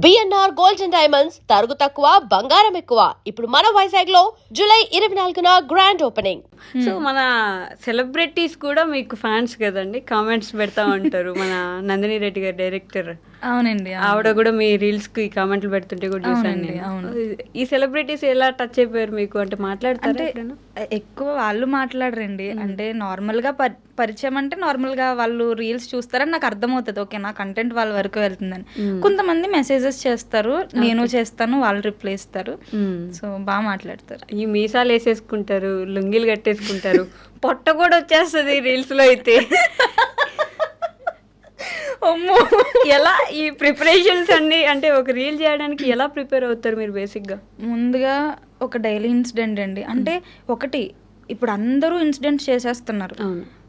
BNR gold and diamonds తరుగు తక్కువ బంగారం ఎక్కువ. ఇప్పుడు మన వైజాగ్ లో జూలై 24న గ్రాండ్ ఓపెనింగ్. సో మన సెలబ్రిటీస్ కూడా మీకు ఫ్యాన్స్ కదండి, కామెంట్స్ పెడతా ఉంటారు. మన నందిని రెడ్డి గారు డైరెక్టర్, అవునండి, ఆవిడ కూడా మీ రీల్స్ కి కామెంట్లు పెడుతుంటే కూడా చూసాను నేను. ఈ సెలబ్రిటీస్ ఎలా టచ్ అయిపోయారు మీకు? అంటే మాట్లాడతారు ఎక్కువ వాళ్ళు మాట్లాడరండి. అంటే నార్మల్ గా పరిచయం అంటే నార్మల్ గా వాళ్ళు రీల్స్ చూస్తారని నాకు అర్థమవుతుంది. ఓకే, నా కంటెంట్ వాళ్ళ వరకు వెళ్తుందని. కొంతమంది మెసేజెస్ చేస్తారు, నేను చేస్తాను, వాళ్ళు రిప్లై ఇస్తారు. సో బాగా మాట్లాడతారు. ఈ మీసాలు వేసేసుకుంటారు, లుంగీలు కట్టేసుకుంటారు, పొట్ట కూడా వచ్చేస్తుంది రీల్స్ లో అయితే. అమ్మో, ఎలా ఈ ప్రిపరేషన్స్ అన్ని, అంటే ఒక రీల్ చేయడానికి ఎలా ప్రిపేర్ అవుతారు మీరు? బేసిక్ గా ముందుగా ఒక డైలీ ఇన్సిడెంట్ అండి. అంటే ఒకటి, ఇప్పుడు అందరూ ఇన్సిడెంట్స్ చేసేస్తున్నారు.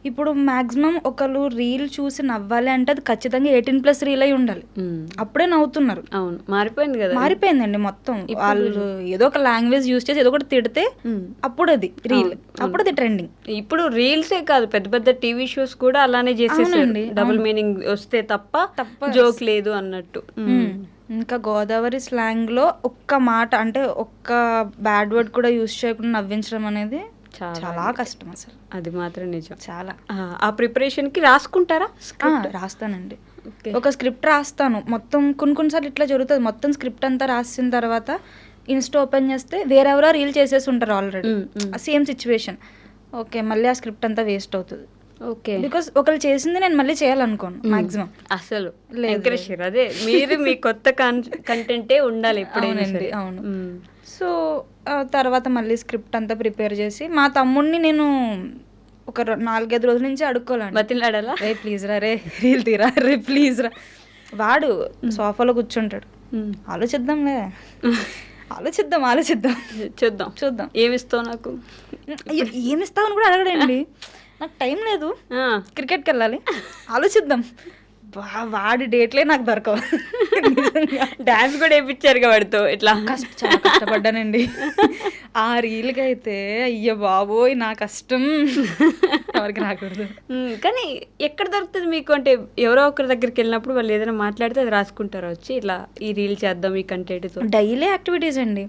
ఇప్పుడు మాక్సిమం ఒకళ్ళు రీల్ చూసి నవ్వాలి అంటే అది ఖచ్చితంగా 18+ రీల్ అయి ఉండాలి, అప్పుడే నవ్వుతున్నారు. అవును, మారిపోయింది కదా, మారిపోయిందండి మొత్తం. వాళ్ళు ఏదో ఒక లాంగ్వేజ్ యూజ్ చేసి ఏదో ఒకటి తిడితే అప్పుడు అది రీల్, అప్పుడు అది ట్రెండింగ్. ఇప్పుడు రీల్సే కాదు, పెద్ద పెద్ద టీవీ షోస్ కూడా అలానే చేసేసారండి. డబుల్ మీనింగ్ వస్తే తప్ప జోక్ లేదు అన్నట్టు. ఇంకా గోదావరి స్లాంగ్ లో ఒక్క మాట, అంటే ఒక్క బ్యాడ్ వర్డ్ కూడా యూజ్ చేయకుండా నవ్వించడం అనేది చాలా కష్టం అసలు. అది మాత్రం నిజం. చాలా. ఆ ప్రిపరేషన్ కి రాసుకుంటారా? రాస్తానండి. ఒక స్క్రిప్ట్ రాస్తాను మొత్తం. కొన్నిసార్లు ఇట్లా జరుగుతుంది, మొత్తం స్క్రిప్ట్ అంతా రాసిన తర్వాత ఇన్స్టా ఓపెన్ చేస్తే వేరెవరో రీల్ చేసేసి ఉంటారు ఆల్రెడీ, సేమ్ సిచ్యువేషన్. ఓకే, మళ్ళీ ఆ స్క్రిప్ట్ అంతా వేస్ట్ అవుతుంది. ఓకే, బికాస్ ఒకళ్ళు చేసింది నేను మళ్ళీ చేయాలనుకోను మాక్సిమం. అసలు అదే మీరు మీ కొత్త కంటెంటే ఉండాలి ఎప్పుడైనా. అవును. సో తర్వాత మళ్ళీ స్క్రిప్ట్ అంతా ప్రిపేర్ చేసి మా తమ్ముడిని నేను ఒక 4-5 రోజుల నుంచి అడుక్కోవాలండి. బతిలాడాలా? రే ప్లీజ్ రా, రే రీల్ తీరా, రే ప్లీజ్ రా. వాడు సోఫాలో కూర్చుంటాడు, ఆలోచిద్దాంలే, చూద్దాం ఏమిస్తావు నాకు, ఏమిస్తావు అని కూడా అడగడండి. నాకు టైం లేదు, క్రికెట్కి వెళ్ళాలి, ఆలోచిద్దాం. వాడి డేట్లే నాకు దొరకవు. డాన్స్ కూడా వేయించారు వాడితో. ఇట్లా చాలా కష్టపడ్డానండి ఆ రీల్కి అయితే. అయ్యో బాబోయ్, నా కష్టం ఎవరికి రాకూడదు. కానీ ఎక్కడ దొరుకుతుంది మీకు? అంటే ఎవరో ఒకరి దగ్గరికి వెళ్ళినప్పుడు వాళ్ళు ఏదైనా మాట్లాడితే అది రాసుకుంటారు వచ్చి, ఇట్లా ఈ రీల్ చేద్దాం ఈ కంటెంట్తో. డైలీ యాక్టివిటీస్ అండి,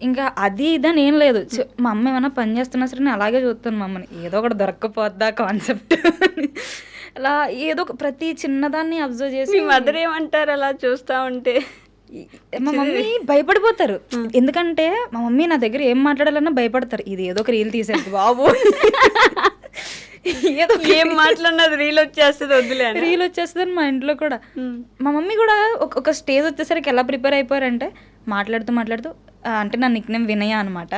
ఇంకా అది ఇదని ఏం లేదు. మా అమ్మ ఏమైనా పని చేస్తున్నా సరే నేను అలాగే చూస్తాను మా అమ్మని, ఏదో ఒకటి దొరక్కపోద్దా కాన్సెప్ట్. అలా ఏదో ప్రతి చిన్నదాన్ని అబ్జర్వ్ చేసి. మదర్ ఏమంటారు అలా చూస్తా ఉంటే? మా మమ్మీ భయపడిపోతారు, ఎందుకంటే మా మమ్మీ నా దగ్గర ఏం మాట్లాడాలన్నా భయపడతారు. ఇది ఏదో ఒక రీల్ తీసేది బాబు, ఏదో ఏం మాట్లాడినది రీల్ వచ్చేస్తుంది, వద్దులే రీల్ వచ్చేస్తుంది. మా ఇంట్లో కూడా మా మమ్మీ కూడా ఒక స్టేజ్ వచ్చేసరికి ఎలా ప్రిపేర్ అయిపోయారంటే, మాట్లాడుతూ అంటే నా నిక్ నేమ్ వినయ అనమాట.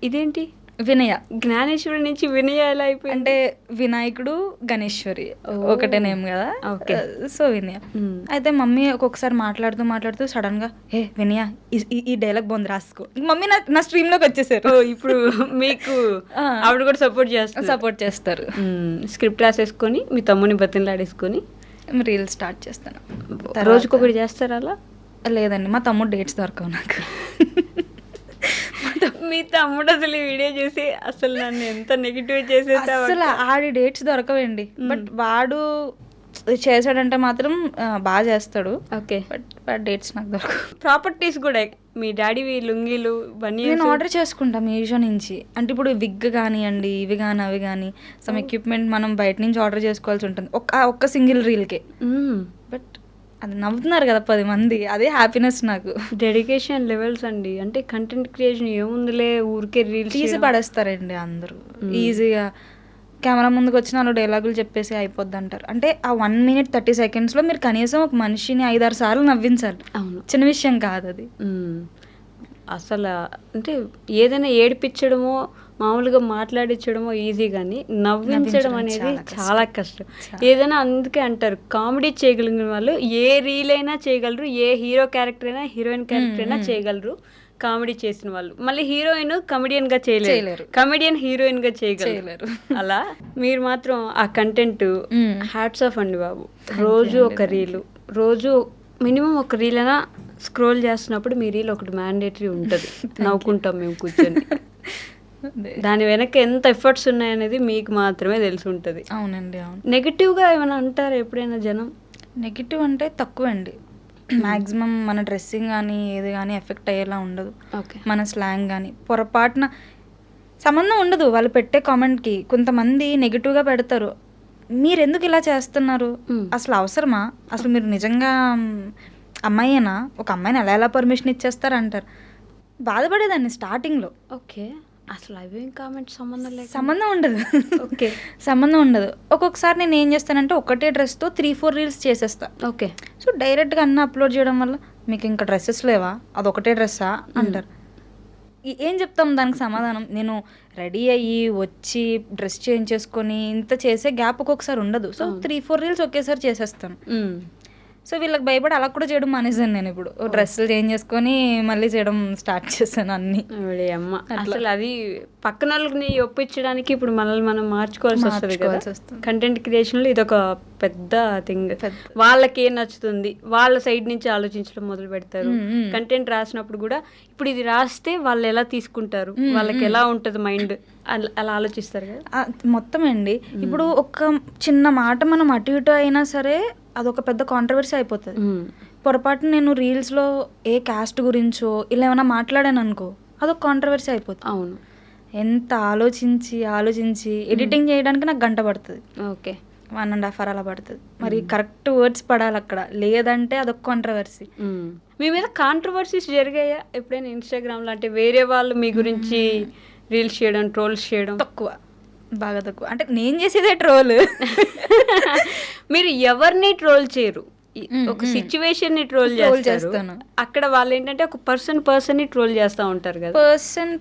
ఇదేంటి వినయ? జ్ఞానేశ్వరి నుంచి వినయ ఎలా అయిపోయి? అంటే వినాయకుడు గణేశ్వరి ఒకటే నేమ్ కదా, సో వినయ. అయితే మమ్మీ ఒక్కొక్కసారి మాట్లాడుతూ సడన్ గా ఏ వినయ ఈ డైలాగ్ బాగుంది రాసుకో. మమ్మీ నా స్ట్రీమ్ లోకి వచ్చేసారు. ఇప్పుడు మీకు ఆవిడ కూడా సపోర్ట్ చేస్తారు. స్క్రిప్ట్ రాసేసుకొని మీ తమ్ముని బతిలాడేసుకొని రీల్ స్టార్ట్ చేస్తాను. రోజుకొకటి చేస్తారా అలా? లేదండి, మా తమ్ముడు డేట్స్ దొరకవు నాకు. మీ తమ్ముడు అసలు ఈ వీడియో చూసి అసలు నన్ను ఎంత నెగిటివ్ చేసేది. అసలు ఆడి డేట్స్ దొరకవండి, బట్ వాడు చేసాడంటే మాత్రం బాగా చేస్తాడు. ఓకే, బట్ డేట్స్ నాకు దొరకవు. ప్రాపర్టీస్ కూడా మీ డాడీ లుంగీలు బన్నీ నేను ఆర్డర్ చేసుకుంటాం మీషో నుంచి. అంటే ఇప్పుడు విగ్ కానివ్వండి, ఇవి కానీ అవి కానీ సమ్ ఎక్విప్మెంట్ మనం బయట నుంచి ఆర్డర్ చేసుకోవాల్సి ఉంటుంది ఒక్క సింగిల్ రీల్కే. బట్ అది నవ్వుతున్నారు కదా 10 మంది, అదే హ్యాపీనెస్ నాకు. డెడికేషన్ లెవెల్స్ అండి. అంటే కంటెంట్ క్రియేషన్ ఏముందిలే, ఊరికే రీల్స్ తీసి పడేస్తారండి అందరూ ఈజీగా. కెమెరా ముందుకు వచ్చిన వాళ్ళు డైలాగులు చెప్పేసి అయిపోద్ది అంటారు. అంటే ఆ 1 minute 30 seconds లో మీరు కనీసం ఒక మనిషిని 5-6 సార్లు నవ్వించాలి. అవును, చిన్న విషయం కాదు అది. అసలు అంటే ఏదైనా ఏడిపించడమో మామూలుగా మాట్లాడించడమో ఈజీ, కానీ నవ్వించడం అనేది చాలా కష్టం. ఏదైనా అందుకే అంటారు, కామెడీ చేయగలిగిన వాళ్ళు ఏ రీల్ అయినా చేయగలరు, ఏ హీరో క్యారెక్టర్ అయినా హీరోయిన్ క్యారెక్టర్ అయినా చేయగలరు. కామెడీ చేసిన వాళ్ళు మళ్ళీ హీరోయిన్ కమెడియన్ గా చేయలేరు, కమెడియన్ హీరోయిన్ గా చేయగలరు. అలా మీరు మాత్రం ఆ కంటెంట్ హ్యాట్స్ ఆఫ్ అండి బాబు. రోజు ఒక రీలు, రోజు మినిమం ఒక రీల్ అయినా స్క్రోల్ చేస్తున్నప్పుడు మీ రీల్ ఒకటి మ్యాండేటరీ ఉంటుంది. నవ్వుకుంటాం మేము కూర్చొని. దాని వెనక ఎంత ఎఫర్ట్స్ ఉన్నాయనేది మీకు మాత్రమే తెలిసి ఉంటుంది. అవునండి, అవును. నెగిటివ్గా ఏమైనా అంటారా ఎప్పుడైనా జనం? నెగిటివ్ అంటే తక్కువ అండి. మ్యాక్సిమం మన డ్రెస్సింగ్ కానీ ఏది కానీ ఎఫెక్ట్ అయ్యేలా ఉండదు, ఓకే. మన స్లాంగ్ కానీ పొరపాటున సంబంధం ఉండదు వాళ్ళు పెట్టే కామెంట్కి. కొంతమంది నెగిటివ్గా పెడతారు, మీరు ఎందుకు ఇలా చేస్తున్నారు, అసలు అవసరమా, అసలు మీరు నిజంగా అమ్మాయేనా, ఒక అమ్మాయిని ఎలా పర్మిషన్ ఇచ్చేస్తారు అంటారు. బాధపడేదాన్ని స్టార్టింగ్లో. ఓకే, అసలు అవేం కామెంట్స్ సంబంధం ఉండదు. ఓకే. సంబంధం ఉండదు. ఒక్కొక్కసారి నేను ఏం చేస్తానంటే ఒకటే డ్రెస్తో 3-4 రీల్స్ చేసేస్తా. ఓకే. సో డైరెక్ట్గా అన్నీ అప్లోడ్ చేయడం వల్ల మీకు ఇంకా డ్రెస్సెస్ లేవా, అదొకటే డ్రెస్సా అంటారు. ఏం చెప్తాం దానికి సమాధానం? నేను రెడీ అయ్యి వచ్చి డ్రెస్ చేంజ్ చేసుకొని ఇంత చేసే గ్యాప్ ఒక్కొక్కసారి ఉండదు. సో 3-4 రీల్స్ ఒకేసారి చేసేస్తాను. సో వీళ్ళకి భయపడి అలా కూడా చేయడం మానేసాను నేను. ఇప్పుడు డ్రెస్సులు చేంజ్ చేసుకొని మళ్ళీ చేయడం స్టార్ట్ చేశాను అన్ని. అమ్మ అసలు అది పక్కన వాళ్ళని ఒప్పించడానికి ఇప్పుడు మనల్ని మనం మార్చుకోవాల్సి వస్తుంది కదా. కంటెంట్ క్రియేషన్లో ఇదొక పెద్ద థింగ్. వాళ్ళకి ఏం నచ్చుతుంది వాళ్ళ సైడ్ నుంచి ఆలోచించడం మొదలు పెడతారు. కంటెంట్ రాసినప్పుడు కూడా ఇప్పుడు ఇది రాస్తే వాళ్ళు ఎలా తీసుకుంటారు, వాళ్ళకి ఎలా ఉంటుంది మైండ్, అలా ఆలోచిస్తారు కదా మొత్తం అండి. ఇప్పుడు ఒక చిన్న మాట మనం అటు ఇటు అయినా సరే అదొక పెద్ద కాంట్రవర్సీ అయిపోతుంది. పొరపాటు నేను రీల్స్లో ఏ కాస్ట్ గురించో ఇలా ఏమైనా మాట్లాడాను అనుకో, అదొక కాంట్రవర్సీ అయిపోతుంది. అవును. ఎంత ఆలోచించి ఎడిటింగ్ చేయడానికి నాకు గంట పడుతుంది. ఓకే. 1.5 hour అలా పడుతుంది. మరి కరెక్ట్ వర్డ్స్ పడాలి అక్కడ, లేదంటే అదొక కాంట్రవర్సీ. మీ మీద కాంట్రవర్సీస్ జరిగాయా ఎప్పుడైనా ఇన్స్టాగ్రామ్లో? అంటే వేరే వాళ్ళు మీ గురించి రీల్స్ చేయడం, ట్రోల్స్ చేయడం? తక్కువ, బాగా తక్కువ. అంటే నేను చేసేదే ట్రోల్. మీరు ఎవరిని ట్రోల్ చేయరు, ఒక సిచ్యువేషన్ ని ట్రోల్ చేస్తాను. అక్కడ వాళ్ళు ఏంటంటే ఒక పర్సన్ ని ట్రోల్ చేస్తూ ఉంటారు కదా.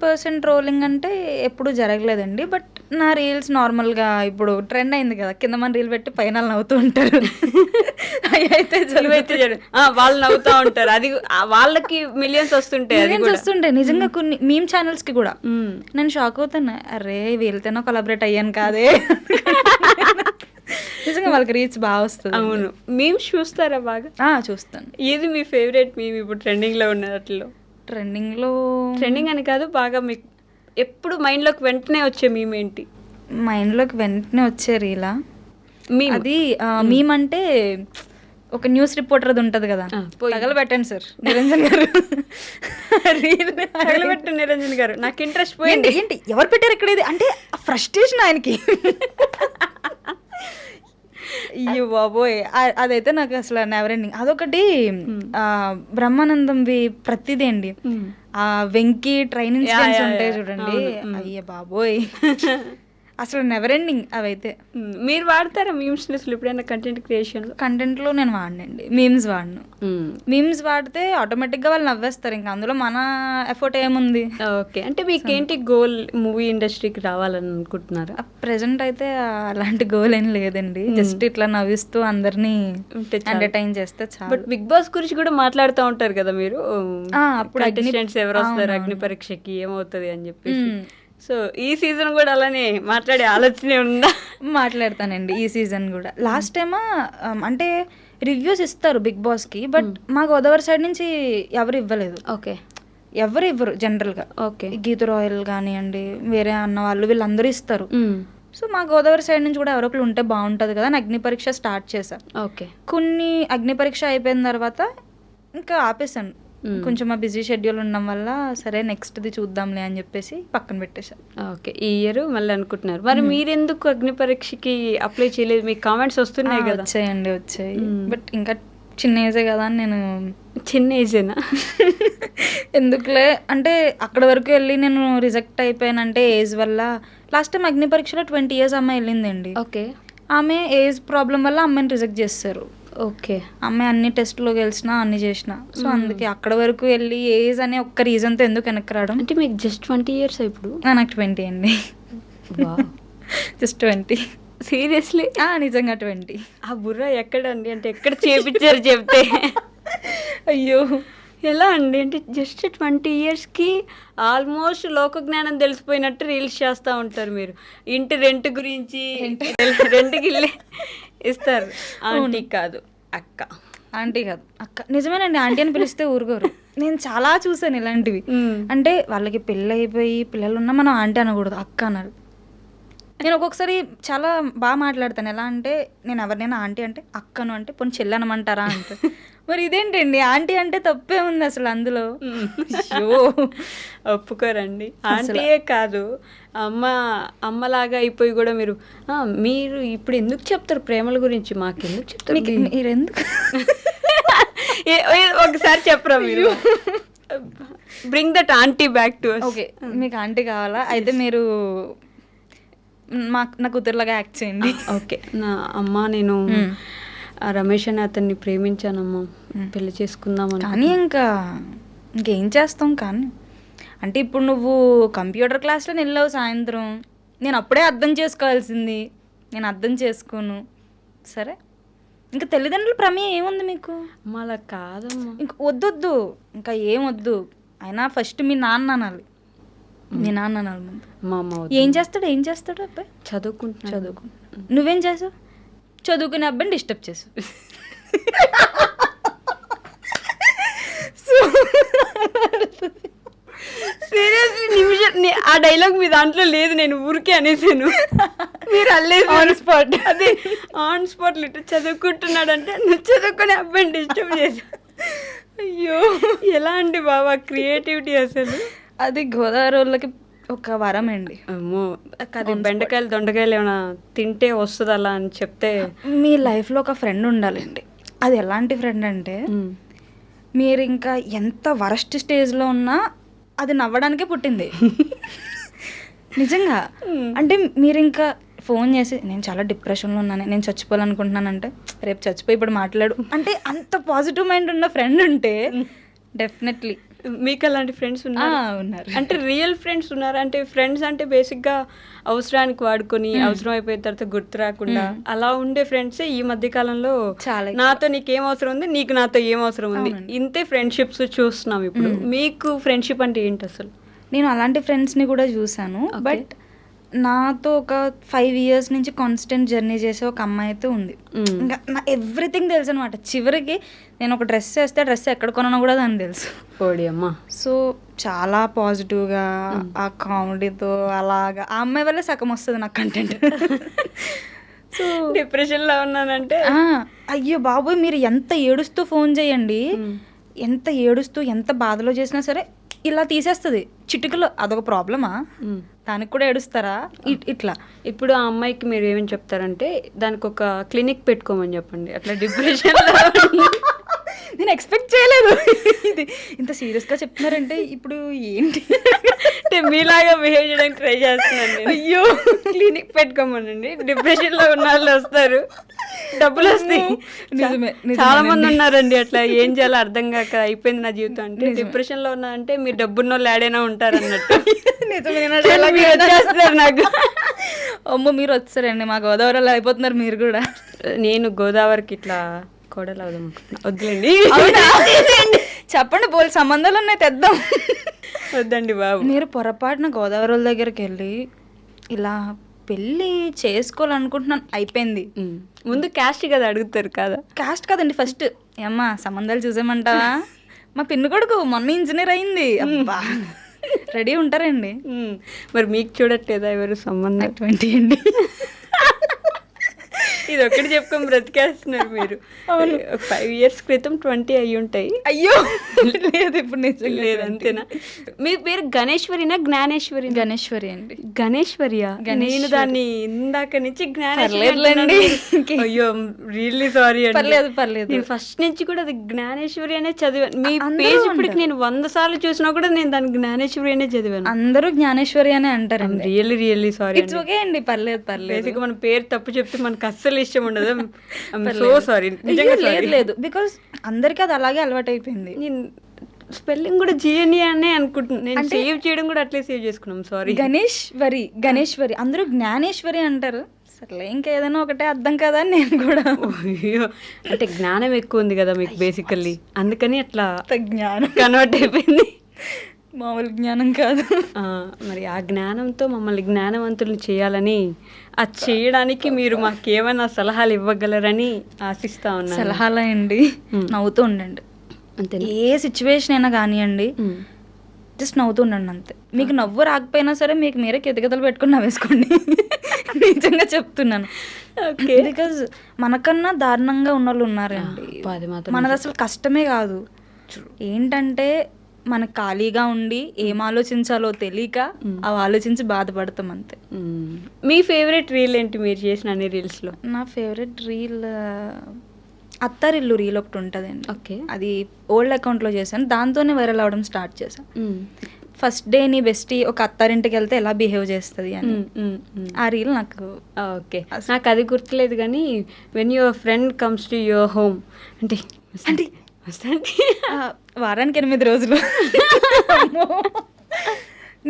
పర్సన్ ట్రోలింగ్ అంటే ఎప్పుడు జరగలేదండి. బట్ నా రీల్స్ నార్మల్గా ఇప్పుడు ట్రెండ్ అయింది కదా, కింద మన రీల్ పెట్టి పైన నవ్వుతూ ఉంటారు. అయితే వాళ్ళు నవ్వుతూ ఉంటారు, అది వాళ్ళకి మిలియన్స్ వస్తుంటాయి నిజంగా. కొన్ని మీమ్ ఛానల్స్ కి కూడా నేను షాక్ అవుతాను, అరే వీళ్ళతోనో కొలాబరేట్ అయ్యాను కాదే. నిజంగా వాళ్ళకి రీచ్ బాగా వస్తుంది. అవును. మీమ్స్ చూస్తారా బాగా? చూస్తాను. ఏది మీ ఫేవరెట్ మీమ్ ఇప్పుడు ట్రెండింగ్ లో ఉన్న వాటిలో? ట్రెండింగ్ అని కాదు, బాగా మీకు ఎప్పుడు మైండ్లోకి వెంటనే వచ్చే మీమ్ ఏంటి? మైండ్లోకి వెంటనే వచ్చే రీలా అది మీమ్ అంటే ఒక న్యూస్ రిపోర్టర్ అది ఉంటుంది కదా, తగలబెట్టండి సార్ నిరంజన్ గారు. తగలబెట్టండి నిరంజన్ గారు, నాకు ఇంట్రెస్ట్ పోయింది. ఏంటి ఎవరు పెట్టారు ఇక్కడ ఇది అంటే ఫ్రస్ట్రేషన్ ఆయనకి. అయ్యో బాబోయ్, అదైతే నాకు అసలు నెవర్ ఎండింగ్. అదొకటి బ్రహ్మానందంవి ప్రతిదీ అండి. ఆ వెంకీ ట్రైన్ ఇన్సిడెంట్స్ ఉంటాయి చూడండి, అయ్యే బాబోయ్ అసలు నెవర్ ఎండింగ్ అవైతే. మీరు వాడతారా మీమ్స్ ఎప్పుడైనా కంటెంట్లో? నేను వాడినండి, మీమ్స్ వాడను. మీమ్స్ వాడితే ఆటోమేటిక్గా వాళ్ళు నవ్వేస్తారు, ఇంకా అందులో మన ఎఫర్ట్ ఏముంది. ఓకే. అంటే మీకేంటి గోల్, మూవీ ఇండస్ట్రీకి రావాలని అనుకుంటున్నారా? ప్రెసెంట్ అయితే అలాంటి గోల్ ఏం లేదండి, జస్ట్ ఇట్లా నవ్విస్తూ అందరినీ ఎంటర్టైన్ చేస్తే చాలు. బట్ బిగ్ బాస్ గురించి కూడా మాట్లాడుతూ ఉంటారు కదా మీరు, అప్పుడు కంటెస్టెంట్స్ ఎవరు వస్తారు, అగ్ని పరీక్షకి ఏమవుతుంది అని చెప్పేసి. సో ఈ సీజన్ కూడా అలానే మాట్లాడే ఆలోచనే ఉందా? మాట్లాడతానండి ఈ సీజన్ కూడా. లాస్ట్ టైమ్ అంటే రివ్యూస్ ఇస్తారు బిగ్ బాస్కి, బట్ మా గోదావరి సైడ్ నుంచి ఎవరు ఇవ్వలేదు. ఓకే. ఎవరు ఇవ్వరు జనరల్గా. ఓకే. గీత రాయల్ కానివ్వండి, వేరే అన్న వాళ్ళు వీళ్ళందరూ ఇస్తారు. సో మా గోదావరి సైడ్ నుంచి కూడా ఎవరొకరు ఉంటే బాగుంటుంది కదా అని అగ్ని పరీక్ష స్టార్ట్ చేశాను. ఓకే. కొన్ని అగ్ని పరీక్ష అయిపోయిన తర్వాత ఇంకా ఆపేసాను, కొంచెం మా బిజీ షెడ్యూల్ ఉండడం వల్ల. సరే నెక్స్ట్ది చూద్దాంలే అని చెప్పేసి పక్కన పెట్టేశాను. ఓకే. ఈ ఇయర్ మళ్ళీ అనుకుంటున్నారు. మరి మీరెందుకు అగ్ని పరీక్షకి అప్లై చేయలేదు? మీకు కామెంట్స్ వస్తున్నాయి కదా? వచ్చాయి. బట్ ఇంకా చిన్న ఏజే కదా అని నేను. చిన్న ఏజేనా? ఎందుకులే అంటే అక్కడ వరకు వెళ్ళి నేను రిజెక్ట్ అయిపోయానంటే ఏజ్ వల్ల. లాస్ట్ టైం అగ్ని పరీక్షలో 20 years అమ్మాయి వెళ్ళిందండి. ఓకే. ఆమె ఏజ్ ప్రాబ్లం వల్ల అమ్మాయిని రిజెక్ట్ చేస్తారు. ఓకే. అమ్మాయి అన్ని టెస్ట్లో గెలిచినా అన్ని చేసిన. సో అందుకే అక్కడ వరకు వెళ్ళి ఏజ్ అనే ఒక్క రీజన్తో ఎందుకు వెనక్కి రావడం. అంటే మీకు జస్ట్ 20 years ఇప్పుడు? నాకు 20 అండి. జస్ట్ 20. సీరియస్లీ? నిజంగా 20. ఆ బుర్ర ఎక్కడండి, అంటే ఎక్కడ చేపించారు చెప్తే? అయ్యో ఎలా అండి, అంటే జస్ట్ 20 yearsకి ఆల్మోస్ట్ లోక జ్ఞానం తెలిసిపోయినట్టు రీల్స్ చేస్తూ ఉంటారు మీరు. ఇంటి రెంట్ గురించి, రెంట్కి ఇస్తారు. ఆంటీ కాదు అక్క, నిజమేనండి. ఆంటీ అని పిలిస్తే ఊరుకోరు. నేను చాలా చూసాను ఇలాంటివి. అంటే వాళ్ళకి పెళ్ళి అయిపోయి పిల్లలు ఉన్నా మనం ఆంటీ అనకూడదు, అక్క అన్నారు. నేను ఒక్కొక్కసారి చాలా బాగా మాట్లాడతాను. ఎలా అంటే నేను ఎవరినైనా ఆంటీ అంటే అక్కను అంటే పోనీ చెల్లి అనమంటారా అంటే, మరి ఇదేంటండి ఆంటీ అంటే తప్పే ఉంది అసలు అందులో. అయ్యో ఒప్పుకోరండి. ఆంటీయే కాదు, అమ్మలాగా అయిపోయి కూడా మీరు మీరు ఇప్పుడు ఎందుకు చెప్తారు ప్రేమల గురించి, మాకెందుకు చెప్తారు, మీరు ఎందుకు ఒకసారి చెప్పరా మీరు. Bring that aunty back to us. Okay, మీకు ఆంటీ కావాలా అయితే మీరు నా కూతురులాగా యాక్ట్ చేయండి. ఓకే, నా అమ్మ నేను రమేష్ అనే అతన్ని ప్రేమించానమ్మా, పెళ్లి చేసుకుందామని. కానీ ఇంకేం చేస్తాం. కానీ అంటే ఇప్పుడు నువ్వు కంప్యూటర్ క్లాస్లో వెళ్ళావు సాయంత్రం, నేను అప్పుడే అర్థం చేసుకోవాల్సింది, నేను అర్థం చేసుకోను. సరే, ఇంకా తల్లిదండ్రుల ప్రమేయం ఏముంది మీకు? అలా కాదమ్మా, ఇంక వద్దొద్దు, ఇంకా ఏం వద్దు. అయినా ఫస్ట్ మీ నాన్న అనాలి, మీ నాన్న అనాలి ముందు. మా అమ్మ ఏం చేస్తాడు అబ్బాయి? చదువుకుంటున్నాడు. నువ్వేం చేసావు? చదువుకునే అబ్బాయిని డిస్టర్బ్ చేసావు. సీరియస్లీ నిమిషం, ఆ డైలాగ్ మీ దాంట్లో లేదు, నేను ఊరికే అనేసాను. మీరు అల్లేదు ఆన్ స్పాట్. అదే ఆన్ స్పాట్ లిటర్ చదువుకుంటున్నాడు అంటే నువ్వు చదువుకునే అబ్బాయిని డిస్టర్బ్ చేసా. అయ్యో, ఎలా అండి బాబా క్రియేటివిటీ అసలు. అది గోదావరి వాళ్ళకి ఒక వరం అండి. అమ్మో, అది బెండకాయలు దొండకాయలు ఏమైనా తింటే వస్తుంది అలా అని చెప్తే. మీ లైఫ్లో ఒక ఫ్రెండ్ ఉండాలండి. అది ఎలాంటి ఫ్రెండ్ అంటే మీరు ఇంకా ఎంత వరస్ట్ స్టేజ్లో ఉన్నా అది నవ్వడానికే పుట్టింది. నిజంగా. అంటే మీరు ఇంకా ఫోన్ చేసి నేను చాలా డిప్రెషన్లో ఉన్నాను, నేను చచ్చిపోవాలనుకుంటున్నానంటే, రేపు చచ్చిపోయి ఇప్పుడు మాట్లాడు అంటే, అంత పాజిటివ్ మైండ్ ఉన్న ఫ్రెండ్ ఉంటే డెఫినెట్లీ. మీకు అలాంటి ఫ్రెండ్స్ ఉన్నారు? అంటే రియల్ ఫ్రెండ్స్ ఉన్నారు. అంటే ఫ్రెండ్స్ అంటే బేసిక్గా అవసరానికి వాడుకొని అవసరం అయిపోయిన తర్వాత గుర్తు రాకుండా అలా ఉండే ఫ్రెండ్సే ఈ మధ్య కాలంలో చాలా. నాతో నీకేం అవసరం ఉంది, నీకు నాతో ఏం అవసరం ఉంది, ఇంతే ఫ్రెండ్షిప్స్ చూస్తున్నాం ఇప్పుడు. మీకు ఫ్రెండ్షిప్ అంటే ఏంటి అసలు? నేను అలాంటి ఫ్రెండ్స్ని కూడా చూసాను. బట్ నాతో ఒక 5 years నుంచి కాన్స్టెంట్ జర్నీ చేసే ఒక అమ్మాయి అయితే ఉంది. ఇంకా నా ఎవ్రీథింగ్ తెలుసు అనమాట. చివరికి నేను ఒక డ్రెస్ వేస్తే డ్రెస్ ఎక్కడ కొనో కూడా దాన్ని తెలుసు. ఓడి అమ్మా. సో చాలా పాజిటివ్గా ఆ కామెడీతో అలాగా ఆ అమ్మాయి వల్ల సగం వస్తుంది నాకు కంటెంట్. సో డిప్రెషన్లో ఉన్నానంటే అయ్యో బాబోయ్, మీరు ఎంత ఏడుస్తూ ఫోన్ చేయండి, ఎంత ఏడుస్తూ ఎంత బాధలో చేసినా సరే ఇలా తీసేస్తుంది చిటికలో. అదొక ప్రాబ్లమా? దానికి కూడా ఏడుస్తారా? ఇట్లా. ఇప్పుడు ఆ అమ్మాయికి మీరు ఏమని చెప్తారంటే దానికి ఒక క్లినిక్ పెట్టుకోమని చెప్పండి. అట్లా డిప్రెషన్లో నేను ఎక్స్పెక్ట్ చేయలేదు ఇది ఇంత సీరియస్గా చెప్తున్నారంటే. ఇప్పుడు ఏంటి అంటే మీలాగా బిహేవ్ చేయడానికి ట్రై చేస్తున్నాను. అయ్యో, క్లినిక్ పెట్టుకోమనండి, డిప్రెషన్లో ఉన్న వాళ్ళు వస్తారు, డబ్బులు వస్తాయి. చాలా మంది ఉన్నారండి అట్లా. ఏం చేయాలో అర్థం కాక అయిపోయింది నా జీవితం అంటే. డిప్రెషన్లో ఉన్నా అంటే మీరు డబ్బున్న వాళ్ళు యాడైనా ఉంటారు అన్నట్టు. వచ్చేస్తారు నాకు. అమ్మో, మీరు వచ్చారండి మా గోదావరిలో అయిపోతున్నారు మీరు కూడా. నేను గోదావరికి ఇట్లా కోడలు అవుదాం వద్దులేండి. చెప్పండి, బోల్ సంబంధాలు ఉన్నాయి, తెద్దాం. వద్దండి బాబు. మీరు పొరపాటున గోదావరి వాళ్ళ దగ్గరికి వెళ్ళి ఇలా పెళ్ళి చేసుకోవాలనుకుంటున్నాను అయిపోయింది. ముందు క్యాస్ట్ కదా అడుగుతారు కదా? క్యాస్ట్ కదండి, ఫస్ట్ ఏమ్మా సంబంధాలు చూసేమంటావా? మా పిన్ని కొడుకు మొన్న ఇంజనీర్ అయింది. అబ్బా, రెడీ ఉంటారండి. మరి మీకు చూడట్లేదా ఎవరు సంబంధం? 20 అండి. ఇది ఒకటి చెప్పుకొని బ్రతికేస్తున్నారు మీరు. 5 years క్రితం 20 అయ్యి ఉంటాయి. అయ్యో లేదు, ఇప్పుడు నిజం లేదు. అంతేనా? మీ పేరు గణేశ్వరినా జ్ఞానేశ్వరి? గణేశ్వరి అండి. గణేశ్వరియా? నేను దాన్ని ఇందాక నుంచి జ్ఞానేశ్వరి. అయ్యో, రియల్లీ సారీ అండి. పర్లేదు. నేను ఫస్ట్ నుంచి కూడా అది జ్ఞానేశ్వరి అనే చదివాను. మీ పేజ్ ఇప్పటికి నేను 100 సార్లు చూసినా కూడా నేను దాన్ని జ్ఞానేశ్వరి అనే చదివాను. అందరూ జ్ఞానేశ్వరి అనే అంటారండి. Really sorry. ఇట్స్ ఓకే అండి, పర్లేదు. బేసిక్ మన పేరు తప్పు చెప్తే మనకు అస్సలు ఇష్టం ఉండదు. So sorry. లేదు, బికాస్ అందరికీ అది అలాగే అలవాటు అయిపోయింది. నేను స్పెల్లింగ్ కూడా జిఎన్ఈ అనే అనుకుంటున్నాను. నేను సేవ్ చేయడం కూడా అట్లే సేవ్ చేసుకున్నాం. సారీ. గణేశ్వరి అందరూ జ్ఞానేశ్వరి అంటారు. సర్లే, ఇంకా ఏదైనా ఒకటే అర్థం కదా అని నేను కూడా. అయ్యో, అంటే జ్ఞానం ఎక్కువ ఉంది కదా మీకు బేసికల్లీ, అందుకని అట్లా జ్ఞానం కన్వర్ట్ అయిపోయింది. మామూలు జ్ఞానం కాదు. మరి ఆ జ్ఞానంతో మమ్మల్ని జ్ఞానవంతుల్ని చేయాలని, అది చేయడానికి మీరు మాకేమైనా సలహాలు ఇవ్వగలరని ఆశిస్తా ఉన్నాను. సలహాలా అండి? నవ్వుతూ ఉండండి అంతే. ఏ సిచ్యువేషన్ అయినా కానివ్వండి, జస్ట్ నవ్వుతూ ఉండండి అంతే. మీకు నవ్వు రాకపోయినా సరే మీకు మీరే కితకితలు పెట్టుకుని నవ్వేసుకోండి. నిజంగా చెప్తున్నాను. ఓకే. బికాజ్ మనకన్నా దారుణంగా ఉన్న వాళ్ళు ఉన్నారండి. అది మాత్రం మనది అసలు కష్టమే కాదు. ఏంటంటే మనకు ఖాళీగా ఉండి ఏం ఆలోచించాలో తెలియక అవి ఆలోచించి బాధపడతాం అంతే. మీ ఫేవరెట్ రీల్ ఏంటి మీరు చేసిన అన్ని రీల్స్లో? నా ఫేవరెట్ రీల్ అత్తారిల్లు రీల్ ఒకటి ఉంటుందండి. ఓకే. అది ఓల్డ్ అకౌంట్లో చేశాను, దాంతోనే వైరల్ అవ్వడం స్టార్ట్ చేశాను. ఫస్ట్ డే నీ బెస్టీ ఒక అత్తారింటికి వెళ్తే ఎలా బిహేవ్ చేస్తుంది అని. ఆ రీల్ నాకు ఓకే. నాకు అది గుర్తులేదు కానీ when your friend comes to your home అంటే అంటే వారానికి 8 రోజులు.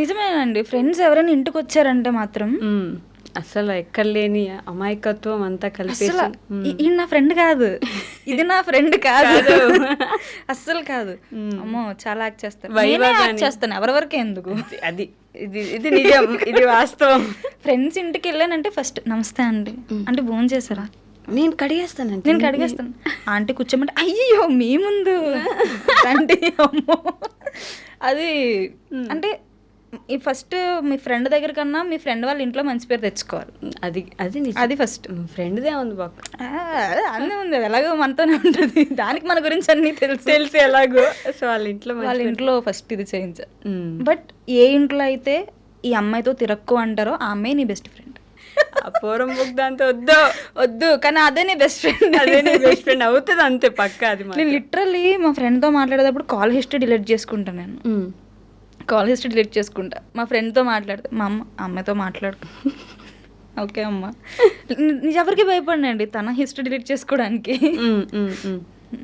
నిజమేనండి, ఫ్రెండ్స్ ఎవరైనా ఇంటికి వచ్చారంటే మాత్రం అసలు ఎక్కడ లేని అమాయకత్వం అంతా కలిపేసి ఇది నా ఫ్రెండ్ కాదు, ఇది నా ఫ్రెండ్ కాదు, అస్సలు కాదు. అమ్మో చాలా యాక్ట్ చేస్తాను, యాక్ట్ చేస్తాను ఎవరి వరకే ఎందుకు. అది ఇది నిజం, ఇది వాస్తవం. ఫ్రెండ్స్ ఇంటికి వెళ్ళానంటే ఫస్ట్ నమస్తే అండి అంటే భోజనం చేశారా, నేను కడిగేస్తాను, నేను కడిగేస్తాను, ఆంటీ కూర్చోమంటే అయ్యో మీ ముందు అంటే అమ్మో. అది అంటే ఈ ఫస్ట్ మీ ఫ్రెండ్ దగ్గర కన్నా మీ ఫ్రెండ్ వాళ్ళ ఇంట్లో మంచి పేరు తెచ్చుకోవాలి. అది అది ఫస్ట్. ఫ్రెండ్దే ఉంది బాక్, అన్నీ ఉంది, అది ఎలాగో మనతోనే ఉంటుంది, దానికి మన గురించి అన్నీ తెలిసి ఎలాగో. సో వాళ్ళ ఇంట్లో ఫస్ట్ ఇది చేయించా. బట్ ఏ ఇంట్లో అయితే ఈ అమ్మాయితో తిరక్కు అంటారో ఆ అమ్మాయి నీ బెస్ట్ ఫ్రెండ్. పూర్వం బుక్ దాంతో వద్దు కానీ అదే నీ బెస్ట్ ఫ్రెండ్, అదే నీ బెస్ట్ ఫ్రెండ్ అవుతుంది అంతే పక్క. అది నేను లిటరల్లీ మా ఫ్రెండ్తో మాట్లాడేటప్పుడు కాల్ హిస్టరీ డిలీట్ చేసుకుంటాను. నేను కాల్ హిస్టరీ డిలీట్ చేసుకుంటా. మా ఫ్రెండ్తో మాట్లాడితే మా అమ్మాయితో మాట్లాడు ఓకే అమ్మ, ఎవరికి భయపడినండి తన హిస్టరీ డిలీట్ చేసుకోవడానికి.